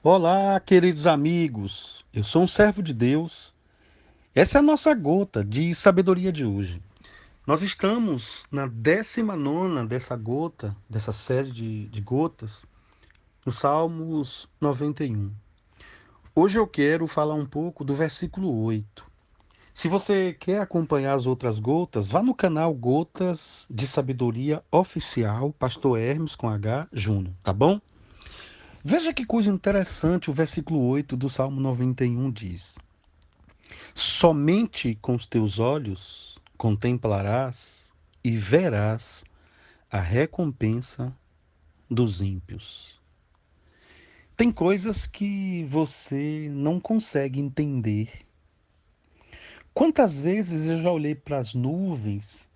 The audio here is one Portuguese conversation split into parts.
Olá, queridos amigos. Eu sou um servo de Deus. Essa é a nossa gota de sabedoria de hoje. Nós estamos na 19ª dessa gota, dessa série de gotas, no Salmos 91. Hoje eu quero falar um pouco do versículo 8. Se você quer acompanhar as outras gotas, vá no canal Gotas de Sabedoria Oficial, Pastor Hermes com H Júnior, tá bom? Veja que coisa interessante, o versículo 8 do Salmo 91 diz: Somente com os teus olhos contemplarás e verás a recompensa dos ímpios. Tem coisas que você não consegue entender. Quantas vezes eu já olhei para as nuvens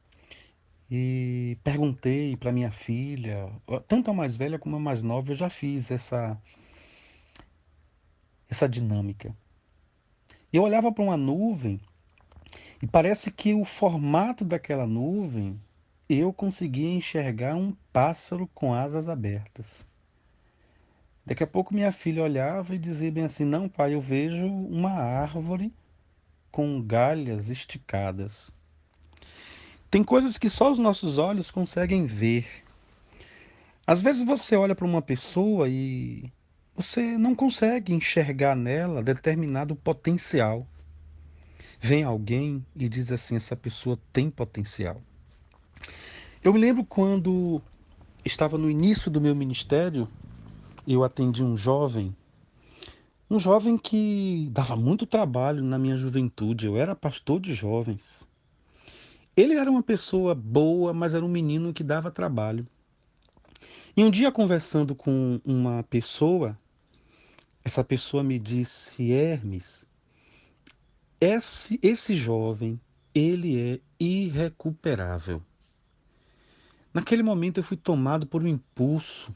e perguntei para minha filha, tanto a mais velha como a mais nova, eu já fiz essa dinâmica. Eu olhava para uma nuvem e parece que o formato daquela nuvem eu conseguia enxergar um pássaro com asas abertas. Daqui a pouco minha filha olhava e dizia bem assim: Não, pai, eu vejo uma árvore com galhas esticadas. Tem coisas que só os nossos olhos conseguem ver. Às vezes você olha para uma pessoa e você não consegue enxergar nela determinado potencial. Vem alguém e diz assim: essa pessoa tem potencial. Eu me lembro quando estava no início do meu ministério, eu atendi um jovem que dava muito trabalho na minha juventude. Eu era pastor de jovens. Ele era uma pessoa boa, mas era um menino que dava trabalho. E um dia, conversando com uma pessoa, essa pessoa me disse: Hermes, esse jovem, ele é irrecuperável. Naquele momento eu fui tomado por um impulso.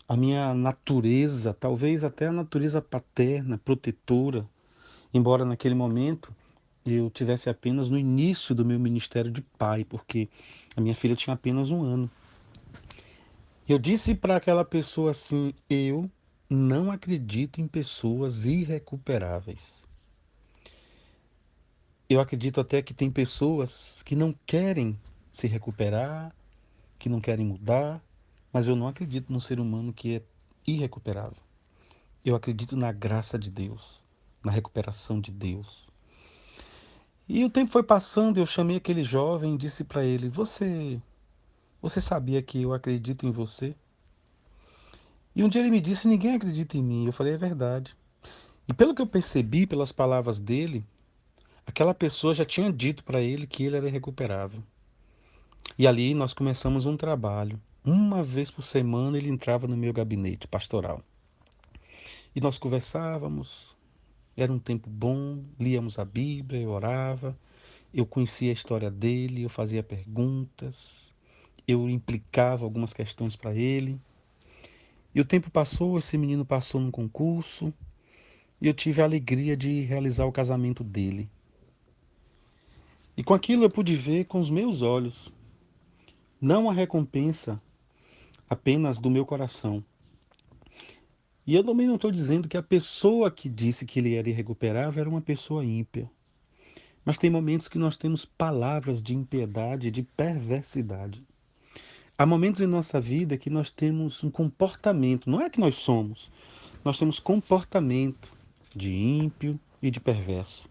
A minha natureza, talvez até a natureza paterna, protetora, embora naquele momento eu tivesse apenas no início do meu ministério de pai, porque a minha filha tinha apenas 1 ano. Eu disse para aquela pessoa assim: eu não acredito em pessoas irrecuperáveis. Eu acredito até que tem pessoas que não querem se recuperar, que não querem mudar, mas eu não acredito num ser humano que é irrecuperável. Eu acredito na graça de Deus, na recuperação de Deus. E o tempo foi passando, eu chamei aquele jovem e disse para ele: você sabia que eu acredito em você? E um dia ele me disse: ninguém acredita em mim. Eu falei: é verdade. E pelo que eu percebi, pelas palavras dele, aquela pessoa já tinha dito para ele que ele era irrecuperável. E ali nós começamos um trabalho. Uma vez por semana ele entrava no meu gabinete pastoral. E nós conversávamos, era um tempo bom, líamos a Bíblia, eu orava, eu conhecia a história dele, eu fazia perguntas, eu implicava algumas questões para ele. E o tempo passou, esse menino passou num concurso, e eu tive a alegria de realizar o casamento dele. E com aquilo eu pude ver com os meus olhos, não a recompensa apenas do meu coração. E eu também não estou dizendo que a pessoa que disse que ele era irrecuperável era uma pessoa ímpia. Mas tem momentos que nós temos palavras de impiedade, de perversidade. Há momentos em nossa vida que nós temos um comportamento, não é que nós temos comportamento de ímpio e de perverso.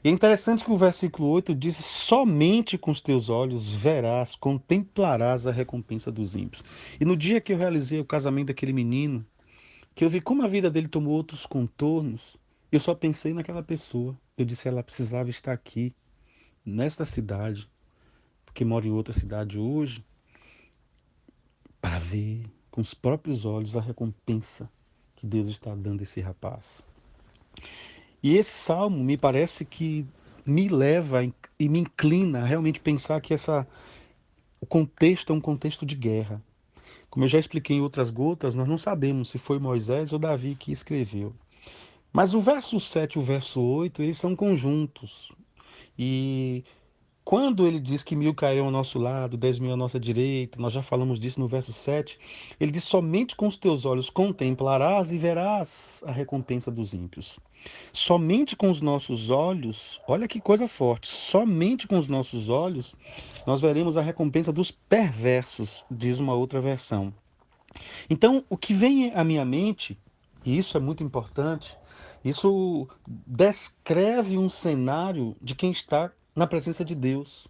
E é interessante que o versículo 8 diz: somente com os teus olhos verás, contemplarás a recompensa dos ímpios. E no dia que eu realizei o casamento daquele menino, que eu vi como a vida dele tomou outros contornos, eu só pensei naquela pessoa. Eu disse: ela precisava estar aqui, nesta cidade, porque mora em outra cidade hoje, para ver com os próprios olhos a recompensa que Deus está dando a esse rapaz. E esse salmo me parece que me leva e me inclina a realmente pensar que o contexto é um contexto de guerra. Como eu já expliquei em outras gotas, nós não sabemos se foi Moisés ou Davi que escreveu. Mas o verso 7 e o verso 8 eles são conjuntos. E Quando ele diz que 1000 cairão ao nosso lado, 10.000 à nossa direita, nós já falamos disso no verso 7. Ele diz: somente com os teus olhos contemplarás e verás a recompensa dos ímpios. Somente com os nossos olhos, olha que coisa forte, somente com os nossos olhos nós veremos a recompensa dos perversos, diz uma outra versão. Então, o que vem à minha mente, e isso é muito importante, isso descreve um cenário de quem está na presença de Deus.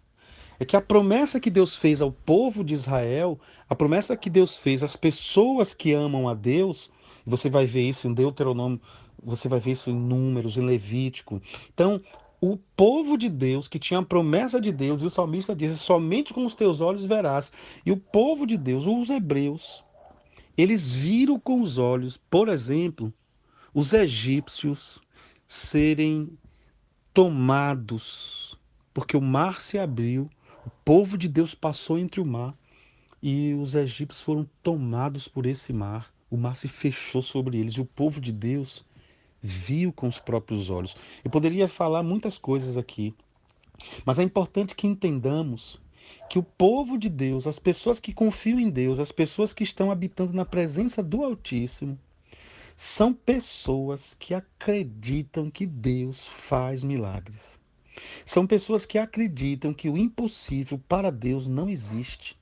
É que a promessa que Deus fez ao povo de Israel, a promessa que Deus fez às pessoas que amam a Deus, você vai ver isso em Deuteronômio, você vai ver isso em Números, em Levítico. Então, o povo de Deus, que tinha a promessa de Deus, e o salmista diz: somente com os teus olhos verás. E o povo de Deus, os hebreus, eles viram com os olhos, por exemplo, os egípcios serem tomados, porque o mar se abriu, o povo de Deus passou entre o mar e os egípcios foram tomados por esse mar. O mar se fechou sobre eles e o povo de Deus viu com os próprios olhos. Eu poderia falar muitas coisas aqui, mas é importante que entendamos que o povo de Deus, as pessoas que confiam em Deus, as pessoas que estão habitando na presença do Altíssimo, são pessoas que acreditam que Deus faz milagres. São pessoas que acreditam que o impossível para Deus não existe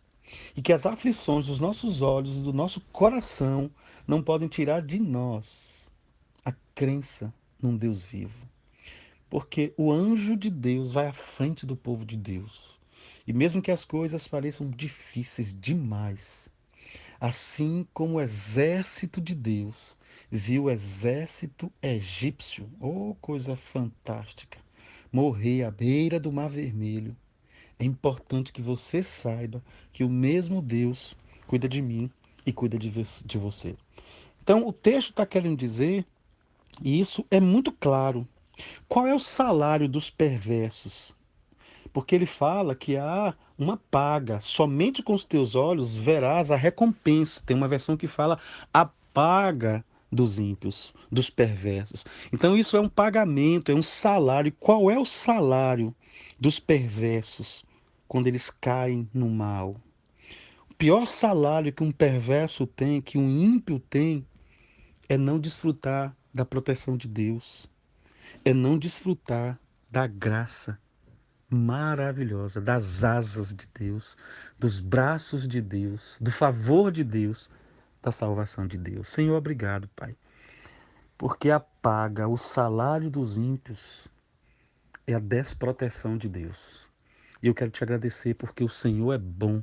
e que as aflições dos nossos olhos, do nosso coração, não podem tirar de nós a crença num Deus vivo. Porque o anjo de Deus vai à frente do povo de Deus. E mesmo que as coisas pareçam difíceis demais, assim como o exército de Deus viu o exército egípcio, oh coisa fantástica, morrer à beira do Mar Vermelho, é importante que você saiba que o mesmo Deus cuida de mim e cuida de você. Então, o texto está querendo dizer, e isso é muito claro, qual é o salário dos perversos? Porque ele fala que há uma paga, somente com os teus olhos verás a recompensa. Tem uma versão que fala a paga dos ímpios, dos perversos. Então isso é um pagamento, é um salário. E qual é o salário dos perversos quando eles caem no mal? O pior salário que um perverso tem, que um ímpio tem, é não desfrutar da proteção de Deus, é não desfrutar da graça maravilhosa, das asas de Deus, dos braços de Deus, do favor de Deus, da salvação de Deus. Senhor, obrigado, Pai, porque a paga, o salário dos ímpios é a desproteção de Deus. E eu quero te agradecer porque o Senhor é bom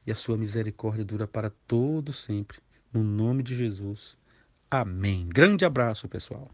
e a sua misericórdia dura para todo sempre. No nome de Jesus. Amém. Grande abraço, pessoal.